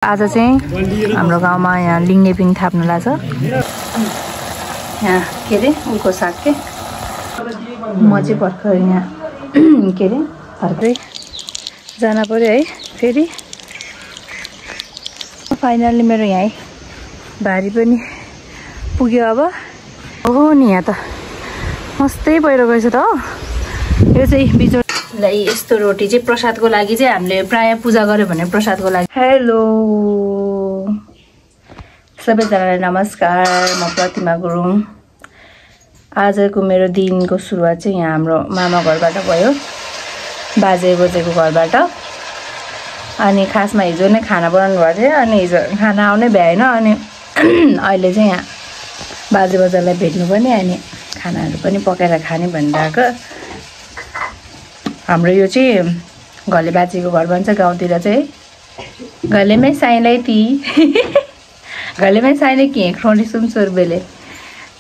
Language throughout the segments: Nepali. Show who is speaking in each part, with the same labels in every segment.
Speaker 1: आज चाहिँ हाम्रो गाउँमा यहाँ लिङ्गेपिङ थाप्नु लाग्छ। यहाँ के अरे उको साग के म चाहिँ भर्खर यहाँ के अरे फर्कै जान पर्यो है। फेरि फाइनल्ली मेरो यहाँ भारी पनि पुग्यो। अब ओहो नि यहाँ त मस्तै पहिरो गएछ त हो। यो चाहिँ बिजोडलाई यस्तो रोटी चाहिँ प्रसादको लागि चाहिँ हामीले प्राय पूजा गर्यो भने प्रसादको लागि। हेलो सबैजनालाई नमस्कार, म प्रतिमा गुरुङ। आजको मेरो दिनको सुरुवात चाहिँ यहाँ हाम्रो मामा घरबाट भयो, बाजे बोजेको घरबाट। अनि खासमा हिजो नै खाना बनाउनु भएको थियो, अनि हिजो खाना आउनै भ्याएन। अनि अहिले चाहिँ यहाँ बाजे बोजूलाई भेट्नु पनि, अनि खानाहरू पनि पकाएर खाने भनिरहेको। हाम्रो यो चाहिँ घले बाजेको घर भन्छ गाउँतिर चाहिँ, घलेमै साइलै ती घलेमै साइले कि खौडी सुमसुर बेले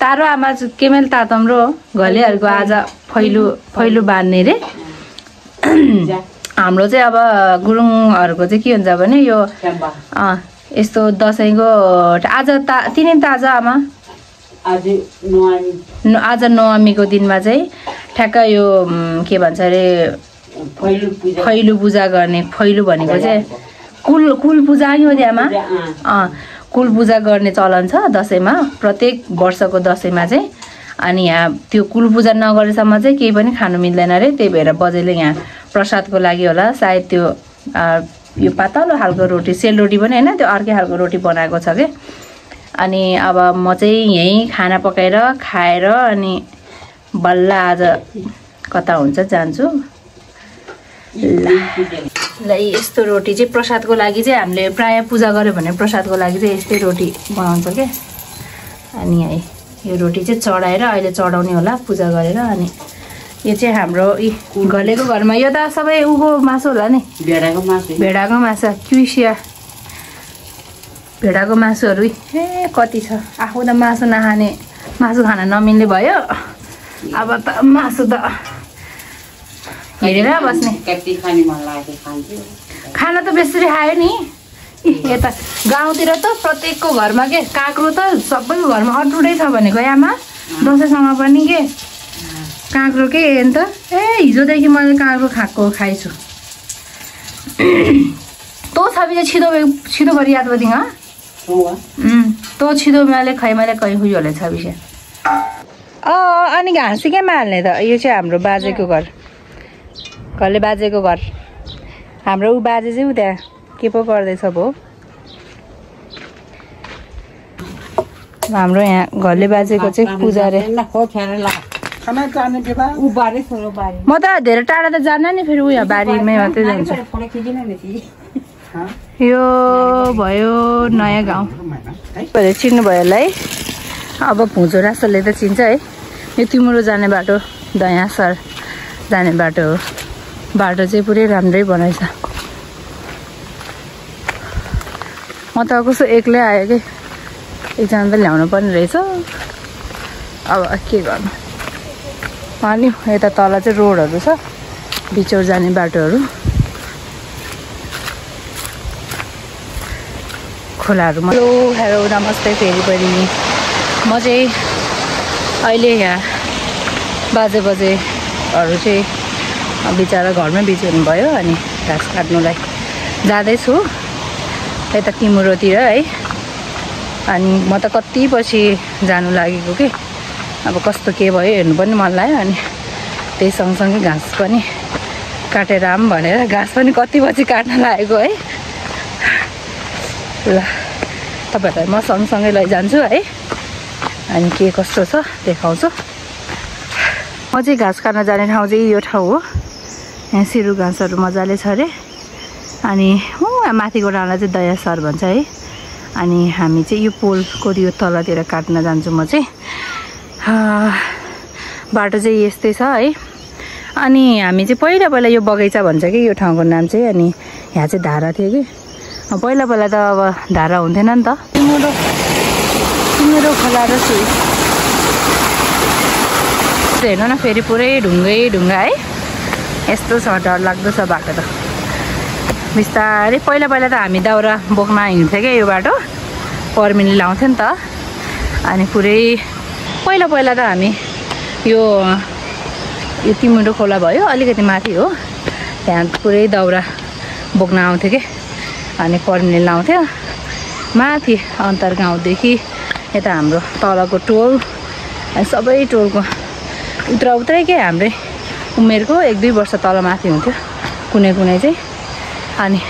Speaker 1: तारो आमा केमेल तातम्रो घलेहरूको आज फैलो बाँध्ने रे। हाम्रो चाहिँ अब गुरुङहरूको चाहिँ के हुन्छ भने यो यस्तो दसैँको आज तिनै ताजा आमा आज नवमीको दिनमा चाहिँ ठ्याक्क यो के भन्छ अरे फैलो पूजा गर्ने। फैलो भनेको चाहिँ कुल पूजा हो त्यहाँमा। कुल पूजा गर्ने चलन छ दसैँमा, प्रत्येक वर्षको दसैँमा चाहिँ। अनि यहाँ त्यो कुल पूजा नगरेसम्म चाहिँ केही पनि खानु मिल्दैन अरे। त्यही भएर बजेले यहाँ प्रसादको लागि होला सायद त्यो यो पातलो खालको रोटी, सेलरोटी पनि होइन, त्यो अर्कै खालको रोटी बनाएको छ क्या। अनि अब म चाहिँ यहीँ खाना पकाएर खाएर अनि बल्ल आज कता हुन्छ जान्छु। ल यस्तो रोटी चाहिँ प्रसादको लागि चाहिँ हामीले प्राय पूजा गर्यो भने प्रसादको लागि चाहिँ यस्तै रोटी बनाउँछ क्या। अनि है यो रोटी चाहिँ चढाएर अहिले चढाउने होला पूजा गरेर। अनि यो चाहिँ हाम्रो घलेको घरमा यो त सबै उको मासु होला नि, भेडाको मासु क्युसिया भेडाको मासुहरू ए कति छ। आफू त मासु नखाने, मासु खान नमिल्ने भयो। अब त मासु त हेरेर बस्ने। खाना त बेसरी खायो नि। यता गाउँतिर त प्रत्येकको घरमा के काँक्रो त सबैको घरमा अटुटै छ भनेको आमा। दसैँसम्म पनि के काँक्रो के अन्त हिजोदेखि मैले काँक्रो खाइछु। तँ छवि चाहिँ छिटो भरि याद बदिङ तँ छिटो मैले कहीँ हुइहाल्यो छवि चाहिँ। अनि घाँसी केमा हाल्ने त? यो चाहिँ हाम्रो बाजेको घर, घरले बाजेको घर। हाम्रो ऊ बाजे चाहिँ उ त्यहाँ के पो गर्दैछ भो। हाम्रो यहाँ घरले बाजेको चाहिँ पूजा रे। म त धेरै टाढा त जान्न नि, फेरि उयो बारीमै मात्रै जान्छ। यो भयो नयाँ गाउँ, चिन्नु भयो होला है। अब भुजो रासलले त चिन्छ है। यो तिम्रो जाने बाटो, दयाँ सर जाने बाटो हो। बाटो चाहिँ पुरै राम्रै बनाएछ। म त कस्तो एक्लै आयो कि, एकजना त ल्याउनु पर्ने रहेछ। अब के गर्नु। अनि यता तल चाहिँ रोडहरू छ, बिचौर जाने बाटोहरू, खोलाहरू। हेलो नमस्ते फेरि पनि। म चाहिँ अहिले यहाँ बाजे बजेहरू चाहिँ बिचरा घरमै बिजी हुनुभयो। अनि घाँस काट्नुलाई जाँदैछु यता तिमुरोतिर है। अनि म त कति पछि जानु लागेको कि, अब कस्तो के भयो हेर्नु पनि मन लाग्यो। अनि त्यही सँगसँगै घाँस पनि काटेर आऊँ भनेर घाँस पनि कति पछि काट्न लागेको है। ल तपाईँहरूलाई म सँगसँगै लैजान्छु है। अनि के कस्तो छ देखाउँछु। म चाहिँ घाँस काट्न जाने ठाउँ चाहिँ यो ठाउँ हो। यहाँ सिरु घाँसहरू मजाले छ अरे। अनि माथिको डाँडा चाहिँ दया सर भन्छ है। अनि हामी चाहिँ यो पोलको यो तलतिर काट्न जान्छु म चाहिँ। बाटो चाहिँ यस्तै छ है। अनि हामी चाहिँ पहिला यो बगैँचा भन्छ कि यो ठाउँको नाम चाहिँ। अनि यहाँ चाहिँ धारा थियो कि, पहिला त अब धारा हुन्थेन नि त। तिम्रो खोला र सुई हेर्नु न, फेरि पुरै ढुङ्गा है। यस्तो छ, डर लाग्दो छ बाटो त। बिस्तारै पहिला पहिला त हामी दाउरा बोक्न हिँड्थ्यो क्या यो बाटो पर्मिनले लाउँथ्यो नि त अनि पुरै पहिला पहिला त हामी यो तिमुरो खोला भयो अलिकति माथि हो त्यहाँ पुरै दाउरा बोक्न आउँथ्यो के अनि पर्मिनले लाउँथ्यो माथि अन्तर गाउँदेखि यता हाम्रो तलको टोल अनि सबै टोलको उत्रै के हाम्रै उमेरको 1-2 वर्ष तल माथि हुन्थ्यो कुनै कुनै चाहिँ अनि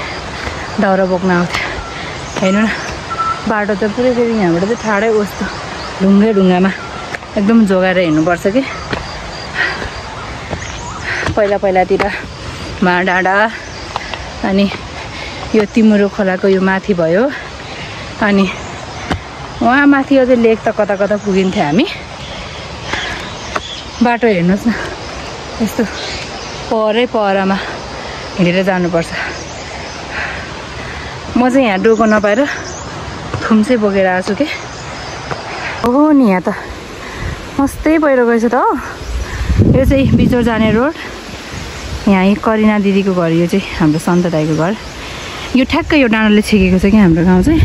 Speaker 1: दाउरा बोक्न आउँथ्यो हेर्नु न बाटो त पुरै फेरि यहाँबाट चाहिँ ठाडै कस्तो ढुङ्गामा एकदम जोगाएर हिँड्नुपर्छ कि पहिला पहिलातिर डाँडा अनि यो तिमुरो खोलाको यो माथि भयो अनि वहाँ माथि अझै लेक त कता कता पुगिन्थ्यो हामी बाटो हेर्नुहोस् न यस्तो परमा हिँडेर जानुपर्छ म चाहिँ यहाँ डोको नपाएर थुम्से बोकेर आएको छु कि हो नि यहाँ त मस्तै पहिरो गएछ त हो यो चाहिँ बिचोर जाने रोड यहाँ करिना दिदीको घर यो चाहिँ हाम्रो सन्त दाइको घर यो ठ्याक्कै यो डाँडाले छेकेको छ कि हाम्रो गाउँ चाहिँ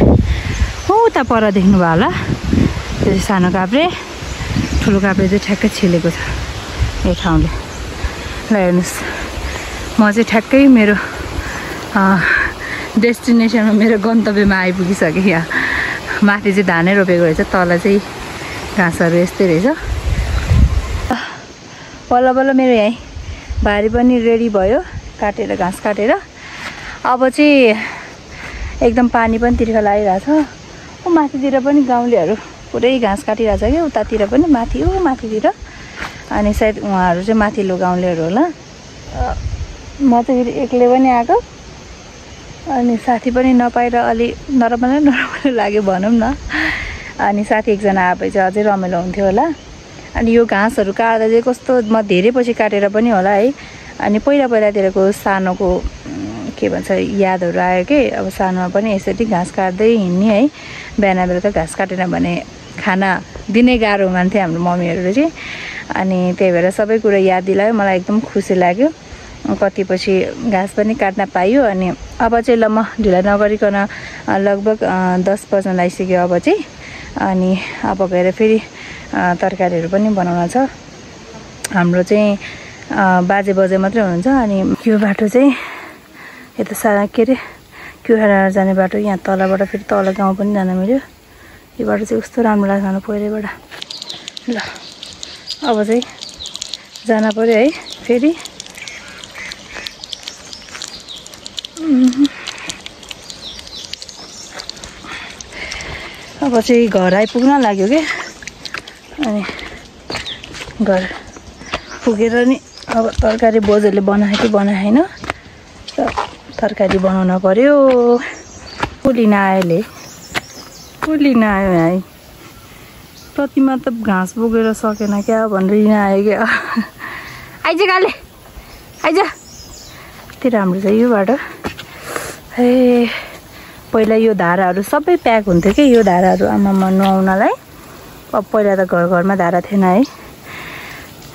Speaker 1: हो उता पर देख्नुभयो होला त्यो चाहिँ सानो काभ्रे ठुलो काभ्रे चाहिँ ठ्याक्कै छेलेको छ यो ठाउँले ल हेर्नुहोस् म चाहिँ ठ्याक्कै मेरो डेस्टिनेसनमा मेरो गन्तव्यमा आइपुगिसकेँ यहाँ माथि चाहिँ धानै रोपेको रहेछ तल चाहिँ घाँसहरू यस्तै रहेछ बल्ल बल्ल मेरो यहीँ भारी पनि रेडी भयो काटेर घाँस काटेर अब चाहिँ एकदम पानी पनि तिर्खा लागिरहेछ ऊ माथितिर पनि गाउँलेहरू पुरै घाँस काटिरहेछ क्या उतातिर पनि माथि हो माथितिर अनि सायद उहाँहरू चाहिँ माथिल्लो गाउँलेहरू होला म त फेरि एक्लै पनि आएको अनि साथी पनि नपाएर अलि नरमाइलो लाग्यो भनौँ न अनि साथी एकजना आएपछि अझै रमाइलो हुन्थ्यो होला अनि यो घाँसहरू काट्दा चाहिँ कस्तो म धेरै पछि काटेर पनि होला है अनि पहिला पहिलातिरको सानोको के भन्छ यादहरू आयो कि अब सानोमा पनि यसरी घाँस काट्दै हिँड्ने है बिहान बेलुका घाँस काटेन भने खाना दिनै गाह्रो मान्थ्यो हाम्रो मम्मीहरूले चाहिँ अनि त्यही भएर सबै कुरा याद दिलायो मलाई एकदम खुसी लाग्यो कति पछि घाँस पनि काट्न पाइयो अनि अब चाहिँ ल म ढिला नगरिकन लगभग 10 बज्न लागिसक्यो अब चाहिँ अनि अब गएर फेरि तरकारीहरू पनि बनाउन छ हाम्रो चाहिँ बाजे बजे मात्रै हुनुहुन्छ अनि यो बाटो चाहिँ यता के अरे क्युहारा जाने बाटो यहाँ तलबाट फेरि तल गाउँ पनि जान मिल्यो यो बाटो चाहिँ कस्तो राम्रो लाग्छ पहिल्यैबाट ल अब चाहिँ जान पर्यो है फेरि अब चाहिँ घर आइपुग्न लाग्यो कि अनि घर पुगेर नि अब तरकारी बोजूले बनायो कि बनाएन तरकारी बनाउन पर्यो को लिन आयो है प्रतिमा त घाँस बोकेर सकेन क्या भनेर लिन आयो क्या आइज गाले आइज यति राम्रो छ यो बाटो ए पहिला यो धाराहरू सबै प्याक हुन्थ्यो कि यो धाराहरू आमामा नुहाउनलाई अब पहिला त घर घरमा धारा थिएन है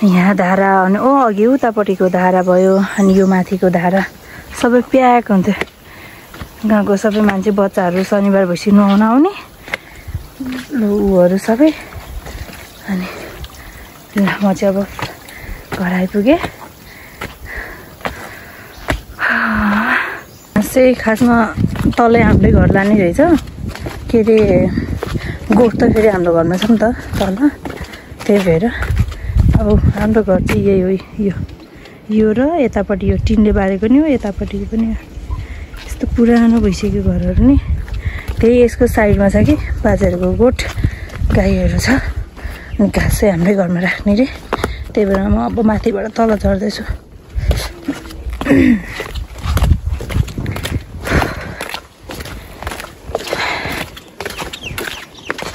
Speaker 1: यहाँ धारा अनि अघि उतापट्टिको धारा भयो अनि यो माथिको धारा सबै प्याक हुन्थ्यो गाउँको सबै मान्छे बच्चाहरू शनिबार भएपछि नुहाउन आउने ऊहरू सबै अनि ल म चाहिँ अब घर आइपुगेँ चाहिँ खासमा तलै हाम्रै घर लाने रहेछ के अरे गोठ त फेरि हाम्रो घरमा छ नि त तल त्यही भएर अब हाम्रो घर चाहिँ यही हो यो र यतापट्टि यो टिनले बारेको नि हो यतापट्टि पनि यस्तो पुरानो भइसक्यो घरहरू नि त्यही यसको साइडमा छ कि बाजेहरूको गोठ गाईहरू छ अनि घाँस चाहिँ हाम्रै घरमा राख्ने रे त्यही भएर म अब माथिबाट तल झर्दैछु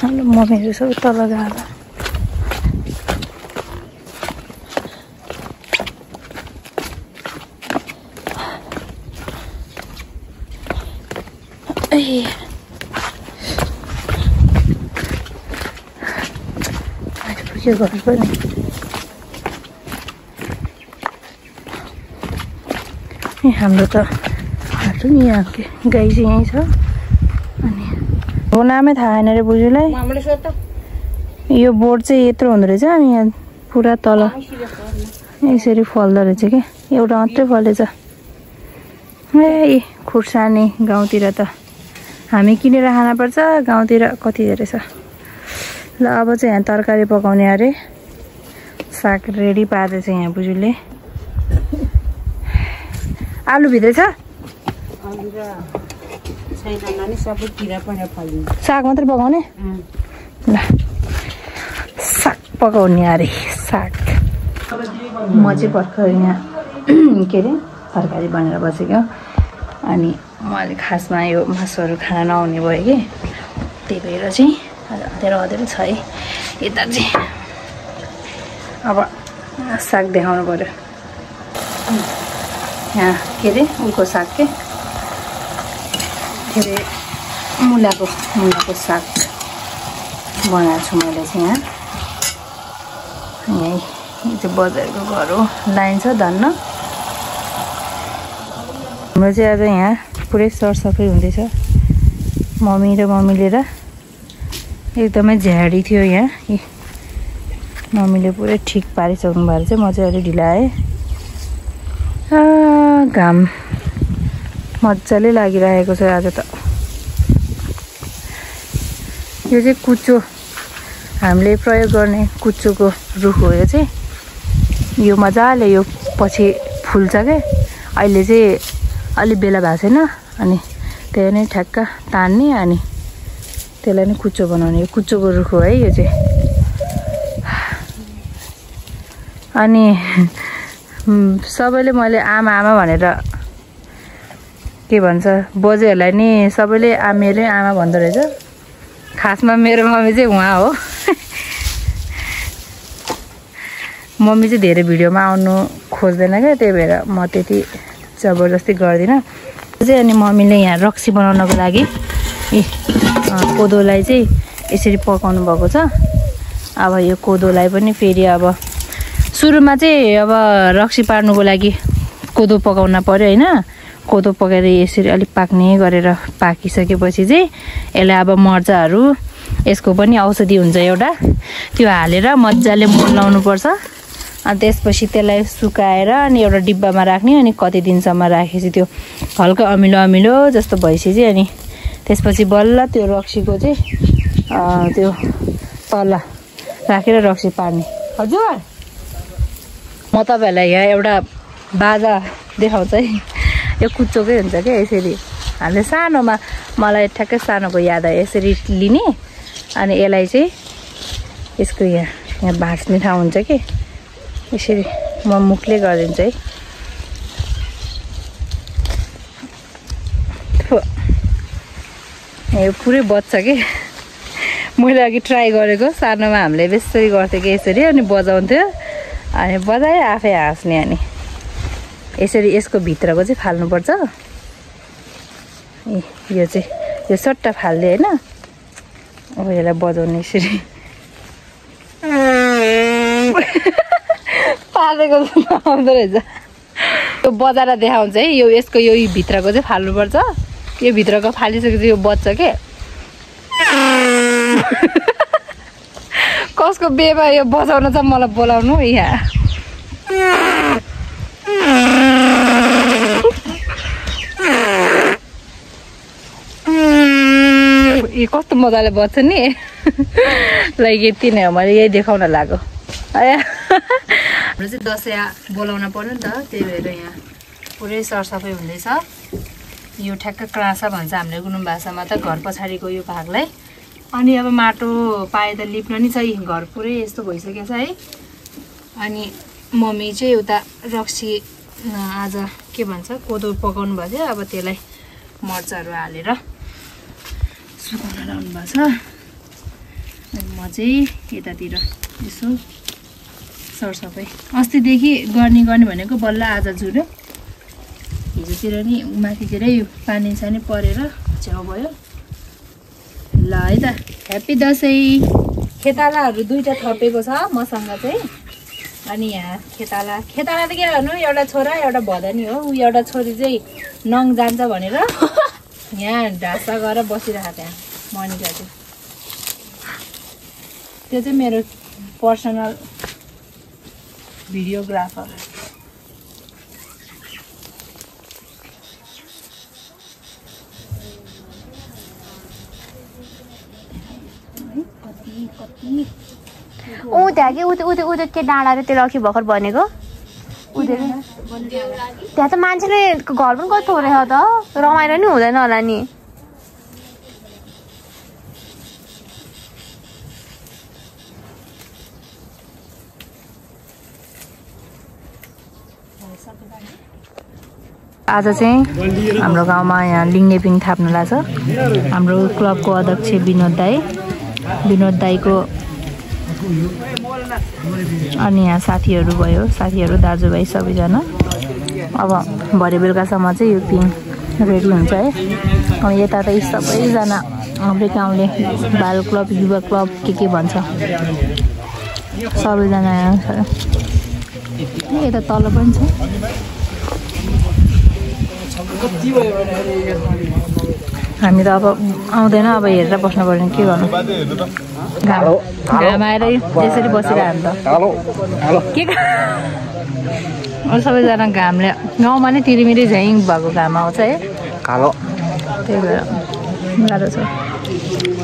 Speaker 1: हाम्रो मम्मीहरू सबै तल गएर आइपुग्यो घर पनि हाम्रो त हेर्छु नि यहाँ गाई चाहिँ यहीँ छ अनि हो नामै थाहा छैन रे बुजुलाई यो बोट चाहिँ यत्रो हुँदो रहेछ अनि यहाँ पुरा तल यसरी फल्दो रहेछ क्या एउटा मात्रै फलेछ ए खुर्सानी गाउँतिर त हामी किनेर खानुपर्छ गाउँतिर कति धेरै छ ल अब चाहिँ यहाँ तरकारी पकाउने अरे साग रेडी पार्दैछ यहाँ बुजुले आलु भित्रै छ साग मात्रै पकाउने ल साग पकाउने अरे साग म चाहिँ भर्खर यहाँ के अरे तरकारी बनेर बसेको अनि मैले खासमा यो मासुहरू खान नआउने भयो कि त्यही भएर चाहिँ अँध्यारो छ है यता चाहिँ अब साग देखाउनु पर्यो यहाँ के अरे उनको साग के अरे मुलाको साग बनाएको छु मैले चाहिँ यहाँ यहीँ यो चाहिँ बजारको घर हो लाइन छ धन्न हाम्रो चाहिँ आज यहाँ पुरै सरसफाइ हुँदैछ मम्मी र मम्मीले र एकदमै झाडी थियो यहाँ मम्मीले पुरै ठिक पारिसक्नु भएर चाहिँ म चाहिँ अलिक ढिला आएँ घाम मजाले लागिरहेको छ आज त यो चाहिँ कुचो हामीले प्रयोग गर्ने कुचोको रुख हो यो चाहिँ यो मजाले यो पछि फुल्छ क्या अहिले चाहिँ अलि बेला भएको छैन अनि त्यही नै ठ्याक्क तान्ने अनि त्यसलाई नै कुचो बनाउने यो कुचोको रुख हो है यो चाहिँ अनि सबैले मैले आमा भनेर के भन्छ बोजूहरूलाई नि सबैले मेरो आमा भन्दो रहेछ खासमा मेरो मम्मी चाहिँ उहाँ हो मम्मी चाहिँ धेरै भिडियोमा आउनु खोज्दैन क्या त्यही भएर म त्यति जबरजस्ती गर्दिनँ चाहिँ अनि मम्मीले यहाँ रक्सी बनाउनको लागि कोदोलाई चाहिँ यसरी पकाउनु भएको छ अब यो कोदोलाई पनि फेरि अब सुरुमा चाहिँ अब रक्सी पार्नुको लागि कोदो पकाउन पर्यो होइन कोदो पकाएर यसरी अलिक पाक्ने गरेर पाकिसकेपछि चाहिँ यसलाई अब मर्चाहरू यसको पनि औषधि हुन्छ एउटा त्यो हालेर मजाले मोलाउनु पर्छ अनि त्यसपछि त्यसलाई सुकाएर अनि एउटा डिब्बामा राख्ने अनि कति दिनसम्म राखेपछि त्यो हल्का अमिलो जस्तो भएपछि अनि त्यसपछि बल्ल त्यो रक्सीको चाहिँ त्यो तल राखेर रक्सी पार्ने हजुर म तपाईँहरूलाई यहाँ एउटा बाजा देखाउँछ है यो कुचोकै हुन्छ क्या यसरी हामीले सानोमा मलाई ठ्याक्कै सानोको याद आयो यसरी लिने अनि यसलाई चाहिँ यसको यहाँ भाँच्ने ठाउँ हुन्छ कि यसरी म मुखले गरिदिन्छु है यो पुरै बज्छ कि मैले अघि ट्राई गरेको सानोमा हामीले बेसरी गर्थ्यो कि यसरी अनि बजाउँथ्यो अनि बजायो आफै हाँस्ने अनि यसरी यसको भित्रको चाहिँ फाल्नुपर्छ यो चाहिँ यो सट्टा फाल्दियो होइन अब यसलाई बजाउने यसरी पालेको आउँदो रहेछ यो बजाएर देखाउँछ है यो यसको यो भित्रको चाहिँ फाल्नुपर्छ यो भित्रको फालिसकेपछि यो बज्छ के कसको बेमा यो बजाउन चाहिँ मलाई बोलाउनु यहाँ यो कस्तो मजाले बज्छ नि ल यति नै हो मैले यही देखाउन लाग्यो हाम्रो चाहिँ दसैँ बोलाउन पर्यो नि त त्यही भएर यहाँ पुरै सरसफाइ हुँदैछ यो ठ्याक्क क्रासा भन्छ हामीले गुरुङ भाषामा त घर पछाडिको यो भागलाई अनि अब माटो पाए त लिप्न नि छ घर पुरै यस्तो भइसकेको छ है अनि मम्मी चाहिँ उता रक्सी आज के भन्छ कोदो पकाउनु भएको थियो अब त्यसलाई मर्चाहरू हालेर सुकाउन लाउनु भएको छ अनि म चाहिँ यतातिर यसो सरसफाइ अस्तिदेखि गर्ने भनेको बल्ल आज जुर्यो हिजोतिर नि माथितिरै यो पानी सानी परेर छेउ भयो ल है त ह्याप्पी दसैँ खेतालाहरू दुईटा थपेको छ मसँग चाहिँ अनि यहाँ खेताला खेताला त के गर्नु एउटा छोरा एउटा भदनी हो ऊ एउटा छोरी चाहिँ नङ जान्छ भनेर यहाँ ढाँसा गरेर बसिरहेको त्यहाँ मनिका चाहिँ त्यो चाहिँ मेरो पर्सनल भिडियोग्राफर
Speaker 2: ऊ त्यहाँ कि ऊ के डाँडा रे त्यो रखी भर्खर बनेको त्यहाँ त मान्छेले घर पनि कति थोरै हो त रमाइलो नि हुँदैन होला नि
Speaker 1: आज चाहिँ हाम्रो गाउँमा यहाँ लिङ्गेपिङ थाप्नु लाग्छ हाम्रो क्लबको अध्यक्ष विनोद दाईको अनि यहाँ साथीहरू भयो साथीहरू दाजुभाइ सबैजना अब भरे बेलुकासम्म चाहिँ यो पिङ रेडी हुन्छ है अब यता त सबैजना हाम्रै गाउँले बाल क्लब युवा क्लब के भन्छ सबैजना आउँछ यता तल पनि छ हामी त अब आउँदैन अब हेरेर बस्नु पर्यो के गर्नु घाम आएर यसरी बसिरहनु त के सबैजना घामले गाउँमा नै तिरिमिरी झैँ भएको घाम आउँछ है त्यही भएर गाह्रो छ